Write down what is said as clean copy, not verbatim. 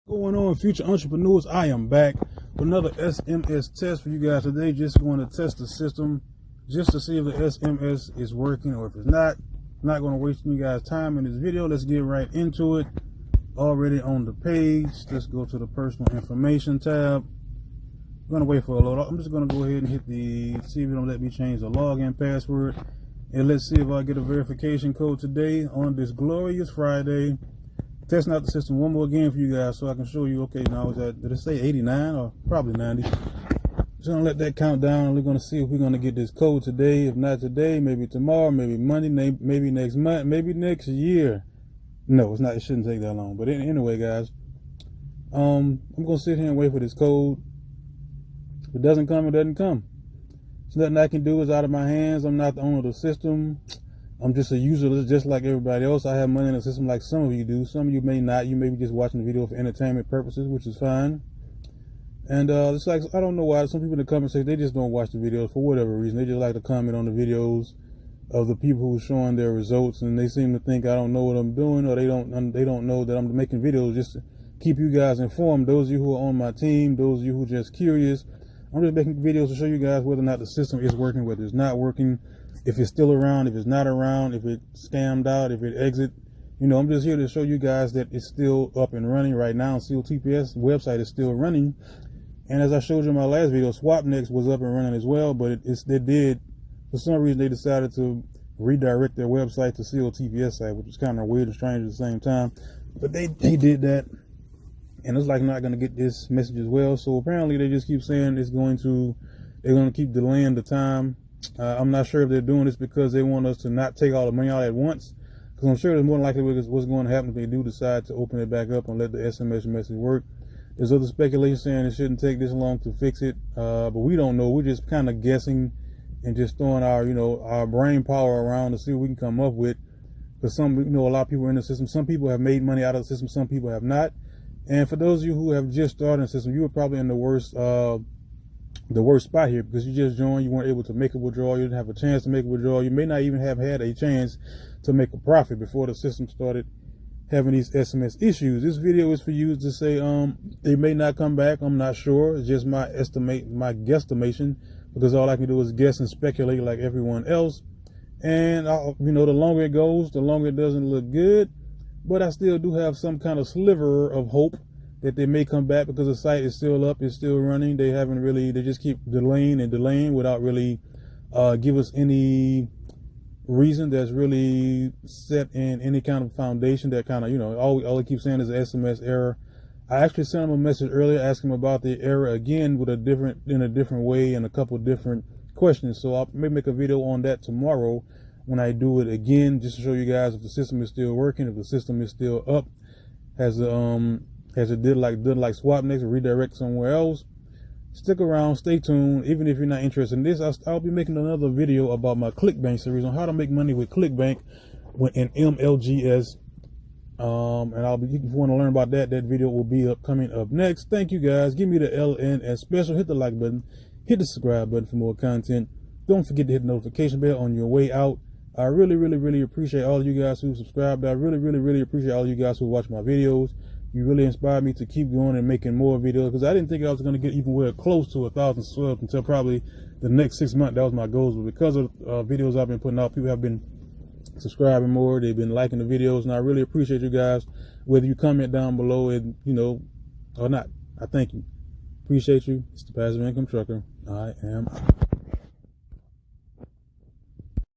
Going on, future entrepreneurs? I am back with another SMS test for you guys today. Just going to test the system just to see if the SMS is working, or if it's not. I'm not going to waste you guys time in this video. Let's get right into it. Already on the page, let's go to the personal information tab. I'm going to wait for a load. I'm just going to go ahead and hit the see if it don't let me change the login password, and let's see if I get a verification code today on this glorious Friday. Testing out the system one more again for you guys so I can show you. Okay, now is that, did it say 89 or probably 90? Just gonna let that count down, and we're gonna see if we're gonna get this code today. If not today, maybe tomorrow, maybe Monday, maybe next month, maybe next year. No, it's not. It shouldn't take that long. But anyway, guys, I'm gonna sit here and wait for this code. If it doesn't come, it doesn't come. There's nothing I can do. It's out of my hands. I'm not the owner of the system. I'm just a user, just like everybody else. I have money in the system like some of you do. Some of you may not. You may be just watching the video for entertainment purposes, which is fine. And it's like, I don't know why some people in the comment section, they just don't watch the videos for whatever reason. They just like to comment on the videos of the people who are showing their results, and they seem to think I don't know what I'm doing, or they don't know that I'm making videos just to keep you guys informed. Those of you who are on my team, those of you who are just curious, I'm just making videos to show you guys whether or not the system is working, whether it's not working, if it's still around, if it's not around, if it scammed out, if it exit. You know, I'm just here to show you guys that it's still up and running right now. COTPS website is still running. And as I showed you in my last video, SwapNext was up and running as well, but they did, for some reason, they decided to redirect their website to COTPS site, which is kind of weird and strange at the same time. But they did that, and it's like not going to get this message as well. So apparently they just keep saying they're going to keep delaying the time. I'm not sure if they're doing this because they want us to not take all the money out at once, because I'm sure there's more than likely what's going to happen if they do decide to open it back up and let the SMS message work. There's other speculation saying it shouldn't take this long to fix it, but we don't know. We're just kind of guessing and just throwing our brain power around to see what we can come up with. Because a lot of people are in the system. Some people have made money out of the system, some people have not. And for those of you who have just started in the system, you were probably in the worst spot here, because you just joined, you weren't able to make a withdrawal, you didn't have a chance to make a withdrawal, you may not even have had a chance to make a profit before the system started having these SMS issues. This video is for you to say they may not come back. I'm not sure. It's just my guesstimation, because all I can do is guess and speculate like everyone else. And the longer it goes, the longer it doesn't look good, but I still do have some kind of sliver of hope that they may come back, because the site is still up, it's still running. They just keep delaying and delaying without really give us any reason that's really set in any kind of foundation. That kind of, all they keep saying is an SMS error. I actually sent them a message earlier asking them about the error again in a different way and a couple different questions. So I'll maybe make a video on that tomorrow when I do it again, just to show you guys if the system is still working, if the system is still up, has it did like SwapNext or redirect somewhere else. Stick around, stay tuned. Even if you're not interested in this, I'll be making another video about my ClickBank series on how to make money with ClickBank in MLGS. And if you want to learn about that video will be coming up next. Thank you guys. Give me the LNS special. Hit the like button, hit the subscribe button for more content. Don't forget to hit the notification bell on your way out. I really, really, really appreciate all of you guys who subscribed. I really, really, really appreciate all of you guys who watch my videos. You really inspired me to keep going and making more videos, because I didn't think I was going to get even close to 1,000 subs until probably the next 6 months. That was my goals. But because of videos I've been putting out, people have been subscribing more. They've been liking the videos, and I really appreciate you guys. Whether you comment down below and or not, I thank you. Appreciate you. It's the Passive Income Trucker. I am out.